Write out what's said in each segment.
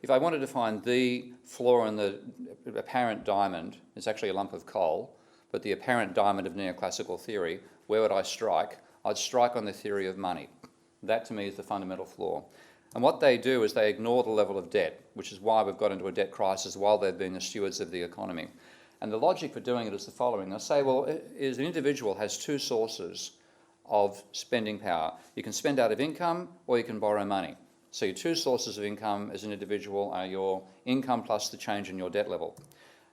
if I wanted to find the flaw in the apparent diamond, it's actually a lump of coal, but the apparent diamond of neoclassical theory, where would I strike? I'd strike on the theory of money. That to me is the fundamental flaw. And what they do is they ignore the level of debt, which is why we've got into a debt crisis while they've been the stewards of the economy. And the logic for doing it is the following. They'll say, well, an individual has two sources of spending power. You can spend out of income or you can borrow money. So your two sources of income as an individual are your income plus the change in your debt level.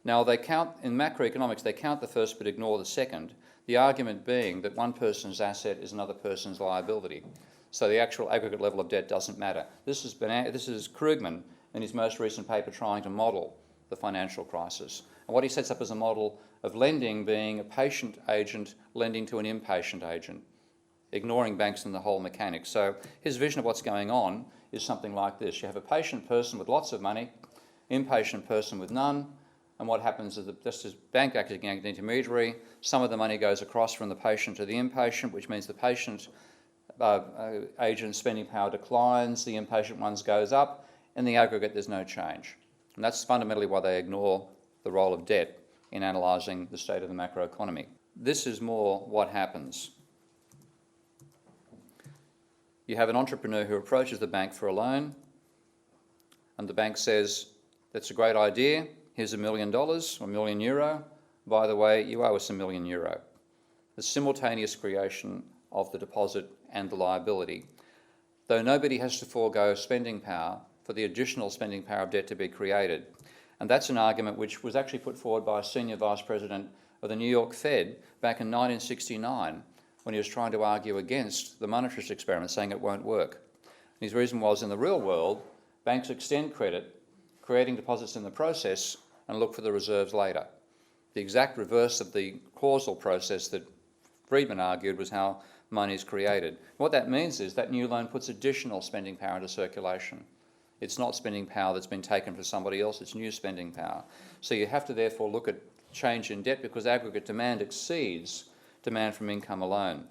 Now they count, in macroeconomics, they count the first but ignore the second, the argument being that one person's asset is another person's liability. So the actual aggregate level of debt doesn't matter. This is Krugman in his most recent paper trying to model the financial crisis. And what he sets up as a model of lending being a patient agent lending to an impatient agent, ignoring banks and the whole mechanics. So his vision of what's going on is something like this. You have a patient person with lots of money, impatient person with none, and what happens is that just as bank acting as an intermediary, some of the money goes across from the patient to the impatient, which means the patient agent's spending power declines, the impatient one's goes up, in the aggregate there's no change. And that's fundamentally why they ignore the role of debt in analysing the state of the macroeconomy. This is more what happens. You have an entrepreneur who approaches the bank for a loan, and the bank says, that's a great idea, here's $1 million or €1 million. By the way, you owe us €1 million. The simultaneous creation of the deposit and the liability, though nobody has to forego spending power for the additional spending power of debt to be created. And that's an argument which was actually put forward by a senior vice president of the New York Fed back in 1969 when he was trying to argue against the monetarist experiment, saying it won't work. And his reason was, in the real world, banks extend credit, creating deposits in the process, and look for the reserves later. The exact reverse of the causal process that Friedman argued was how money is created. What that means is that new loan puts additional spending power into circulation. It's not spending power that's been taken from somebody else, it's new spending power. So you have to therefore look at change in debt because aggregate demand exceeds demand from income alone.